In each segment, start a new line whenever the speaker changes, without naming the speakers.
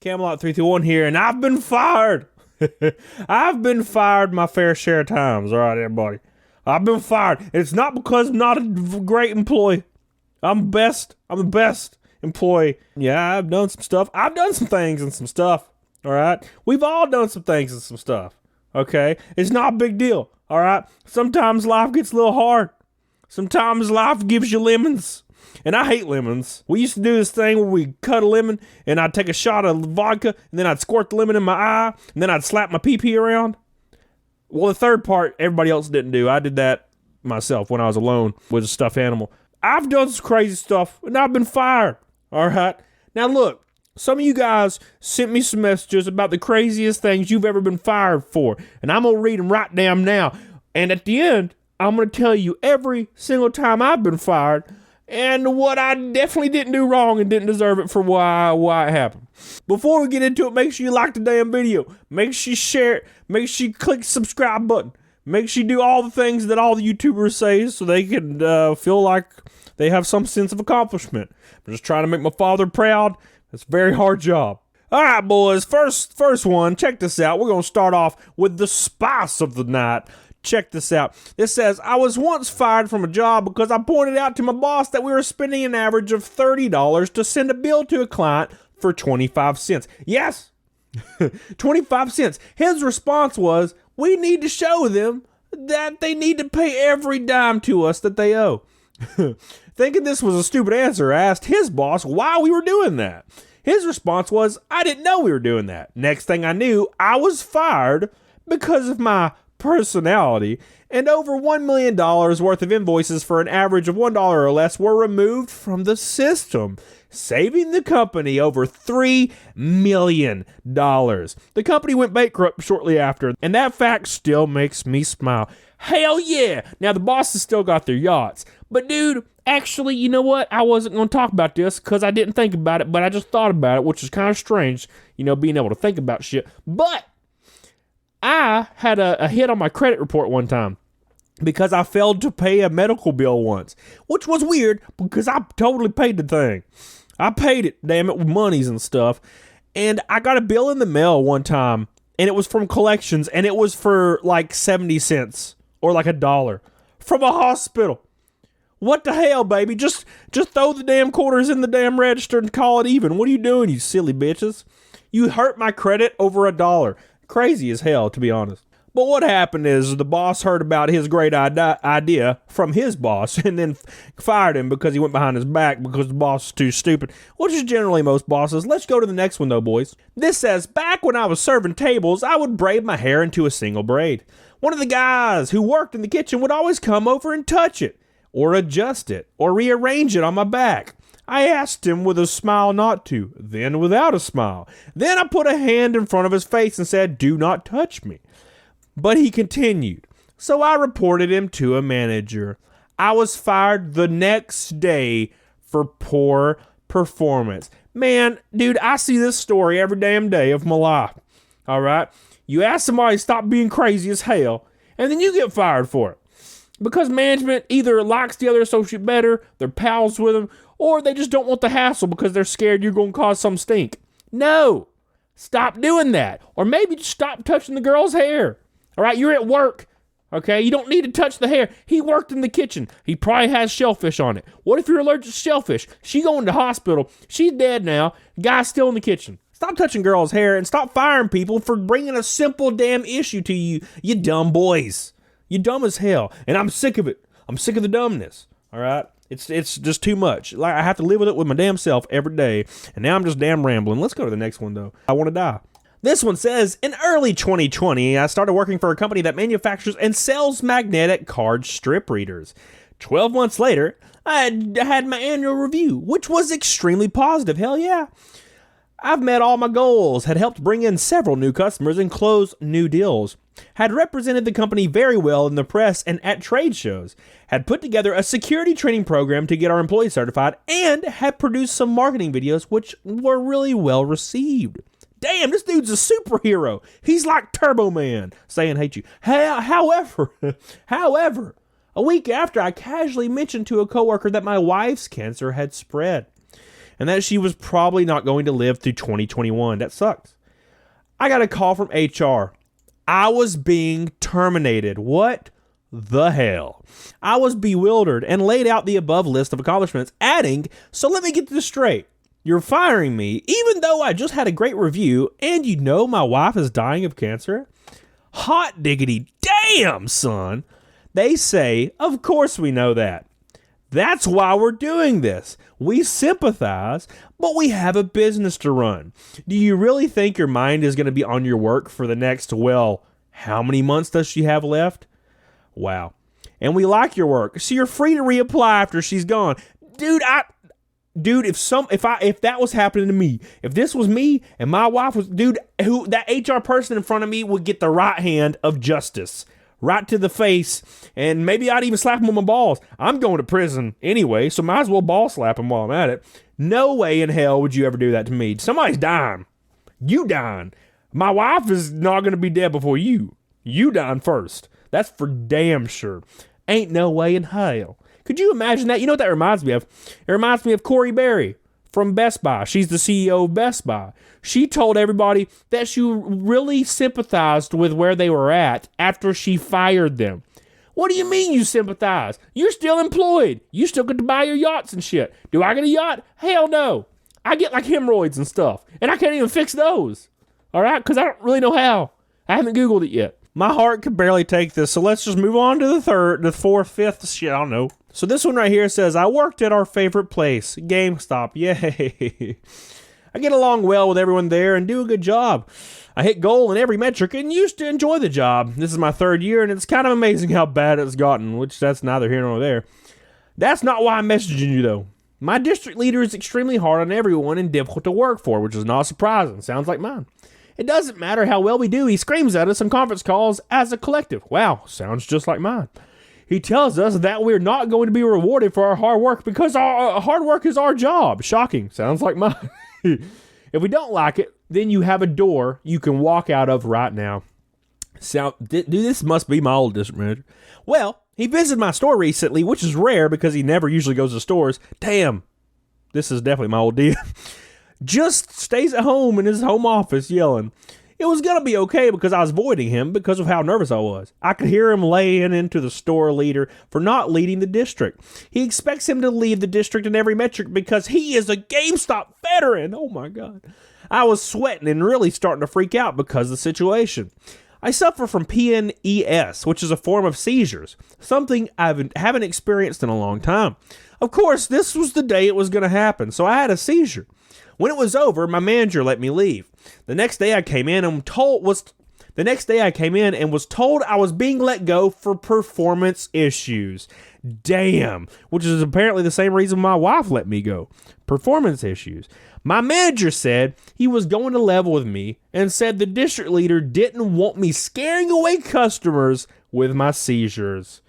Camelot 321 here, and I've been fired. I've been fired my fair share of times. All right, everybody. I've been fired. And it's not because I'm not a great employee. I'm the best employee. Yeah, I've done some stuff. I've done some things and some stuff. All right. We've all done some things and some stuff. Okay. It's not a big deal. All right. Sometimes life gets a little hard. Sometimes life gives you lemons. And I hate lemons. We used to do this thing where we cut a lemon and I'd take a shot of vodka and then I'd squirt the lemon in my eye and then I'd slap my pee-pee around. Well, the third part, everybody else didn't do. I did that myself when I was alone with a stuffed animal. I've done some crazy stuff and I've been fired. All right. Now look, some of you guys sent me some messages about the craziest things you've ever been fired for. And I'm going to read them right down now. And at the end, I'm going to tell you every single time I've been fired and what I definitely didn't do wrong and didn't deserve it for why it happened. Before we get into it, make sure you like the damn video. Make sure you share it. Make sure you click the subscribe button. Make sure you do all the things that all the YouTubers say so they can feel like they have some sense of accomplishment. I'm just trying to make my father proud. It's a very hard job. All right, boys. First one. Check this out. We're going to start off with the spice of the night. Check this out. This says, I was once fired from a job because I pointed out to my boss that we were spending an average of $30 to send a bill to a client for 25 cents. Yes, 25 cents. His response was, we need to show them that they need to pay every dime to us that they owe. Thinking this was a stupid answer, I asked his boss why we were doing that. His response was, I didn't know we were doing that. Next thing I knew, I was fired because of my personality, and over $1 million worth of invoices for an average of $1 or less were removed from the system, saving the company over $3 million. The company went bankrupt shortly after, and that fact still makes me smile. Hell yeah! Now, the bosses still got their yachts, but dude, actually, you know what? I wasn't going to talk about this because I didn't think about it, but I just thought about it, which is kind of strange, being able to think about shit. But I had a hit on my credit report one time because I failed to pay a medical bill once, which was weird because I totally paid the thing. I paid it, damn it, with monies and stuff. And I got a bill in the mail one time, and it was from collections, and it was for like 70 cents or like $1 from a hospital. What the hell, baby? Just throw the damn quarters in the damn register and call it even. What are you doing, you silly bitches? You hurt my credit over $1. Crazy as hell, to be honest. But what happened is the boss heard about his great idea from his boss and then fired him because he went behind his back because the boss was too stupid, which is generally most bosses. Let's go to the next one, though, boys. This says, back when I was serving tables, I would braid my hair into a single braid. One of the guys who worked in the kitchen would always come over and touch it, or adjust it, or rearrange it on my back. I asked him with a smile not to, then without a smile. Then I put a hand in front of his face and said, do not touch me. But he continued. So I reported him to a manager. I was fired the next day for poor performance. Man, dude, I see this story every damn day of my life. All right? You ask somebody to stop being crazy as hell, and then you get fired for it. Because management either likes the other associate better, they're pals with them, or they just don't want the hassle because they're scared you're going to cause some stink. No. Stop doing that. Or maybe just stop touching the girl's hair. All right, you're at work. Okay, you don't need to touch the hair. He worked in the kitchen. He probably has shellfish on it. What if you're allergic to shellfish? She going to hospital. She's dead now. Guy's still in the kitchen. Stop touching girls' hair and stop firing people for bringing a simple damn issue to you, you dumb boys. You dumb as hell. And I'm sick of it. I'm sick of the dumbness. All right? It's just too much. Like, I have to live with it with my damn self every day. And now I'm just damn rambling. Let's go to the next one, though. I want to die. This one says, in early 2020, I started working for a company that manufactures and sells magnetic card strip readers. 12 months later, I had my annual review, which was extremely positive. Hell yeah. I've met all my goals, had helped bring in several new customers and close new deals, had represented the company very well in the press and at trade shows, had put together a security training program to get our employees certified, and had produced some marketing videos which were really well received. Damn, this dude's a superhero. He's like Turbo Man, saying hate you. However, a week after, I casually mentioned to a coworker that my wife's cancer had spread. and that she was probably not going to live through 2021. That sucks. I got a call from HR. I was being terminated. What the hell? I was bewildered and laid out the above list of accomplishments, adding, so let me get this straight. You're firing me, even though I just had a great review, and you know my wife is dying of cancer? Hot diggity damn, son. They say, of course we know that. That's why we're doing this. We sympathize, but we have a business to run. Do you really think your mind is going to be on your work for the next, well, how many months does she have left? Wow. And we like your work, so you're free to reapply after she's gone. Dude, if that was happening to me, if this was me and my wife was, that HR person in front of me would get the right hand of justice. Right to the face, and maybe I'd even slap him with my balls. I'm going to prison anyway, so might as well ball slap him while I'm at it. No way in hell would you ever do that to me. Somebody's dying. You dying. My wife is not going to be dead before you. You dying first. That's for damn sure. Ain't no way in hell. Could you imagine that? You know what that reminds me of? It reminds me of Corey Berry from Best Buy. She's the CEO of Best Buy. She told everybody that she really sympathized with where they were at after she fired them. What do you mean you sympathize? You're still employed. You still get to buy your yachts and shit. Do I get a yacht? Hell no. I get like hemorrhoids and stuff, and I can't even fix those. All right? Because I don't really know how. I haven't Googled it yet. My heart could barely take this, so let's just move on to the fourth, fifth, shit, I don't know. So this one right here says, I worked at our favorite place, Gamestop. Yay. I get along well with everyone there and do a good job. I hit goal in every metric and used to enjoy the job. This is my third year, and it's kind of amazing how bad it's gotten, which that's neither here nor there. That's not why I'm messaging you, though. My district leader is extremely hard on everyone and difficult to work for, which is not surprising. Sounds like mine. It doesn't matter how well we do. He screams at us on conference calls as a collective. Wow, sounds just like mine. He tells us that we're not going to be rewarded for our hard work because our hard work is our job. Shocking. Sounds like mine. If we don't like it, then you have a door you can walk out of right now. This must be my old district manager. Well, he visited my store recently, which is rare because he never usually goes to stores. Damn, this is definitely my old deal. Just stays at home in his home office yelling. It was going to be okay because I was avoiding him because of how nervous I was. I could hear him laying into the store leader for not leading the district. He expects him to lead the district in every metric because he is a GameStop veteran. Oh my God. I was sweating and really starting to freak out because of the situation. I suffer from PNES, which is a form of seizures, something I haven't experienced in a long time. Of course, this was the day it was going to happen, so I had a seizure. When it was over, my manager let me leave. The next day I came in and was told I was being let go for performance issues. Damn, which is apparently the same reason my wife let me go. Performance issues. My manager said he was going to level with me and said the district leader didn't want me scaring away customers with my seizures.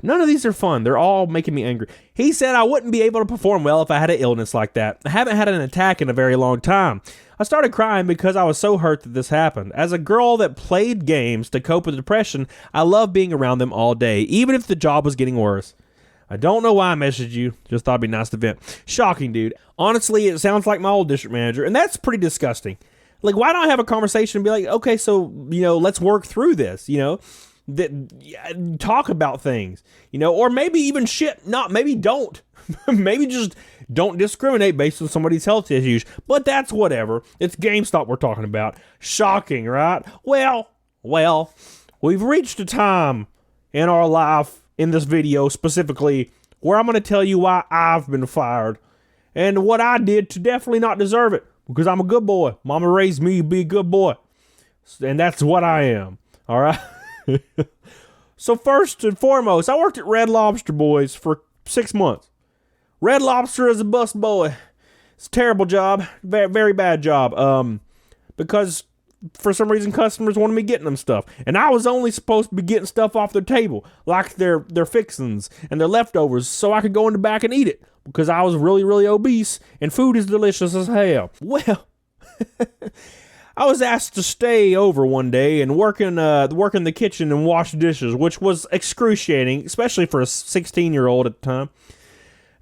None of these are fun. They're all making me angry. He said I wouldn't be able to perform well if I had an illness like that. I haven't had an attack in a very long time. I started crying because I was so hurt that this happened. As a girl that played games to cope with depression, I love being around them all day, even if the job was getting worse. I don't know why I messaged you. Just thought it'd be nice to vent. Shocking, dude. Honestly, it sounds like my old district manager, and that's pretty disgusting. Like, why don't I have a conversation and be like, okay, so, let's work through this, talk about things, or maybe even maybe don't. Maybe just don't discriminate based on somebody's health issues. But that's whatever. It's GameStop we're talking about. Shocking, right? Well, we've reached a time in our life, in this video specifically, where I'm going to tell you why I've been fired and what I did to definitely not deserve it, because I'm a good boy. Mama raised me to be a good boy, and that's what I am. All right. So first and foremost, I worked at Red Lobster, boys, for 6 months. Red Lobster is a bust boy. It's a terrible job, very, very bad job. Because for some reason customers wanted me getting them stuff, and I was only supposed to be getting stuff off their table, like their fixings and their leftovers, so I could go in the back and eat it because I was really, really obese and food is delicious as hell. Well, I was asked to stay over one day and work in the kitchen and wash dishes, which was excruciating, especially for a 16-year-old at the time.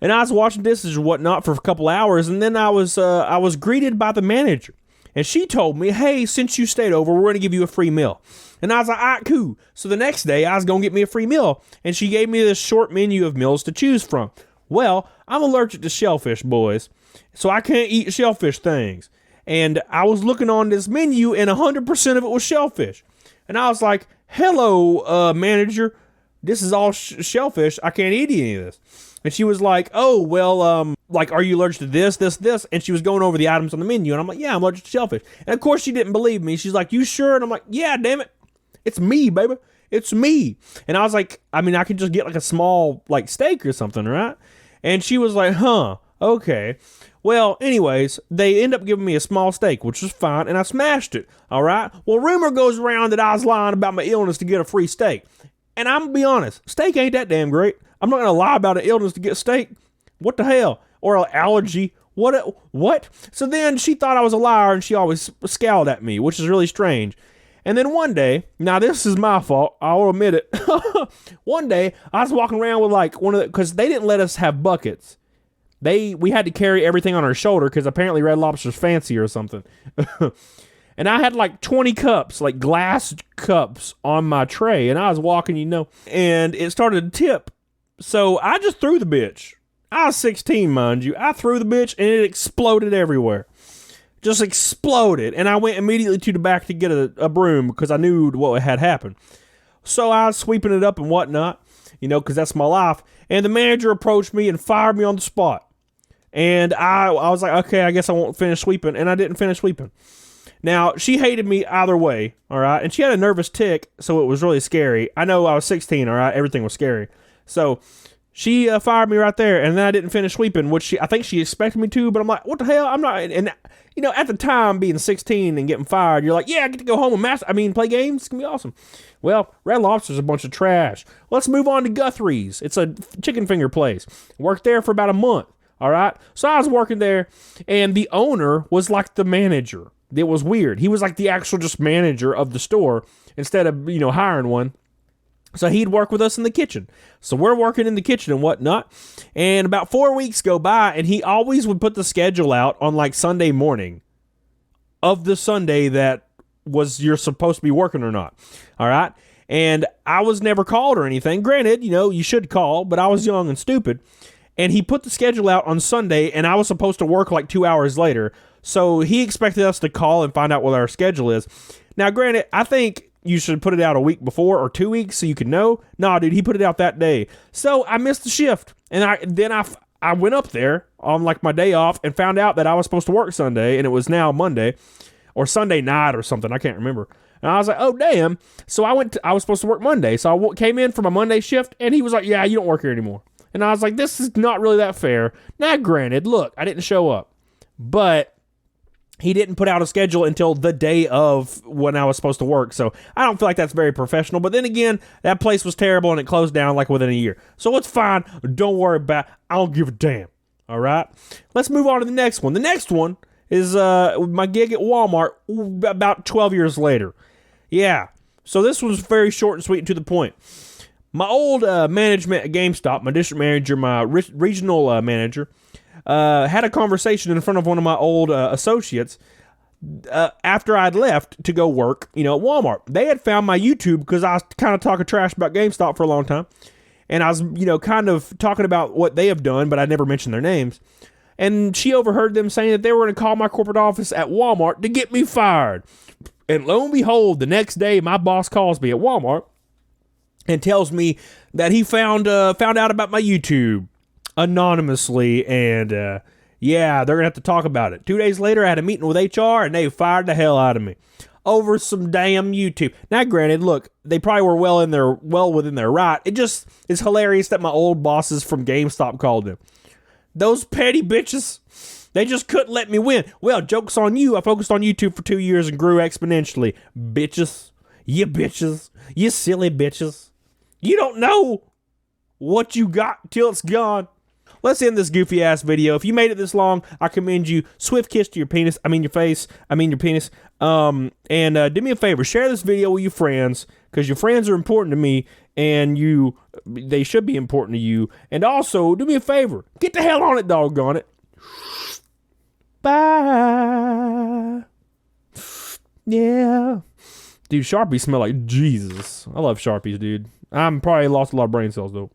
And I was washing dishes or whatnot for a couple hours, and then I was greeted by the manager. And she told me, hey, since you stayed over, we're going to give you a free meal. And I was like, all right, cool. So the next day, I was going to get me a free meal. And she gave me this short menu of meals to choose from. Well, I'm allergic to shellfish, boys. So I can't eat shellfish things. And I was looking on this menu, and 100% of it was shellfish. And I was like, hello, manager. This is all shellfish. I can't eat any of this. And she was like, oh, well, like, are you allergic to this, this, this? And she was going over the items on the menu. And I'm like, yeah, I'm allergic to shellfish. And of course, she didn't believe me. She's like, you sure? And I'm like, yeah, damn it. It's me, baby. It's me. And I was like, I mean, I could just get like a small, like, steak or something, right? And she was like, huh, okay. Well, anyways, they end up giving me a small steak, which was fine, and I smashed it, all right? Well, rumor goes around that I was lying about my illness to get a free steak. And I'm going to be honest, steak ain't that damn great. I'm not going to lie about an illness to get steak. What the hell? Or an allergy. What? So then she thought I was a liar, and she always scowled at me, which is really strange. And then one day, now this is my fault, I'll admit it. One day, I was walking around with like because they didn't let us have buckets. We had to carry everything on our shoulder because apparently Red Lobster's fancy or something. And I had like 20 cups, like glass cups on my tray. And I was walking, and it started to tip. So I just threw the bitch. I was 16, mind you. I threw the bitch and it exploded everywhere. Just exploded. And I went immediately to the back to get a broom because I knew what had happened. So I was sweeping it up and whatnot, because that's my life. And the manager approached me and fired me on the spot. And I was like, okay, I guess I won't finish sweeping. And I didn't finish sweeping. Now, she hated me either way, all right? And she had a nervous tick, so it was really scary. I know I was 16, all right? Everything was scary. So she fired me right there, and then I didn't finish sweeping, which I think she expected me to, but I'm like, what the hell? I'm not. And, at the time, being 16 and getting fired, you're like, yeah, I get to go home and play games. It's going to be awesome. Well, Red Lobster's a bunch of trash. Let's move on to Guthrie's. It's a chicken finger place. Worked there for about a month, all right? So I was working there, and the owner was like the manager. It was weird. He was like the actual just manager of the store instead of, hiring one. So he'd work with us in the kitchen. So we're working in the kitchen and whatnot. And about 4 weeks go by, and he always would put the schedule out on like Sunday morning of the Sunday that you're supposed to be working or not. All right. And I was never called or anything. Granted, you should call, but I was young and stupid. And he put the schedule out on Sunday, and I was supposed to work like 2 hours later. So he expected us to call and find out what our schedule is. Now, granted, I think you should put it out a week before or 2 weeks so you can know. Nah, dude, he put it out that day. So I missed the shift. And I went up there on like my day off and found out that I was supposed to work Sunday, and it was now Monday or Sunday night or something. I can't remember. And I was like, oh, damn. So I was supposed to work Monday. So I came in for my Monday shift, and he was like, yeah, you don't work here anymore. And I was like, this is not really that fair. Now, granted, look, I didn't show up. But he didn't put out a schedule until the day of when I was supposed to work. So I don't feel like that's very professional. But then again, that place was terrible and it closed down like within a year. So it's fine. Don't worry about it. I don't give a damn. All right. Let's move on to the next one. The next one is my gig at Walmart about 12 years later. Yeah. So this was very short and sweet and to the point. My old management at Gamestop, my district manager, my regional manager, had a conversation in front of one of my old associates after I'd left to go work, at Walmart. They had found my YouTube because I was kind of talking trash about GameStop for a long time. And I was, kind of talking about what they have done, but I never mentioned their names. And she overheard them saying that they were going to call my corporate office at Walmart to get me fired. And lo and behold, the next day, my boss calls me at Walmart and tells me that he found out about my YouTube anonymously, and yeah, they're gonna have to talk about it. 2 days later, I had a meeting with HR, and they fired the hell out of me over some damn YouTube. Now, granted, look, they probably were well within their right. It just is hilarious that my old bosses from GameStop called them. Those petty bitches, they just couldn't let me win. Well, joke's on you. I focused on YouTube for 2 years and grew exponentially. Bitches, you silly bitches. You don't know what you got till it's gone. let's end this goofy ass video. If you made it this long, I commend you. Swift kiss to your penis. I mean your face. I mean your penis. And do me a favor, share this video with your friends, because your friends are important to me, and they should be important to you. And also, do me a favor, get the hell on it, doggone it. Bye. Yeah. Dude, Sharpies smell like Jesus. I love Sharpies, dude. I'm probably lost a lot of brain cells, though.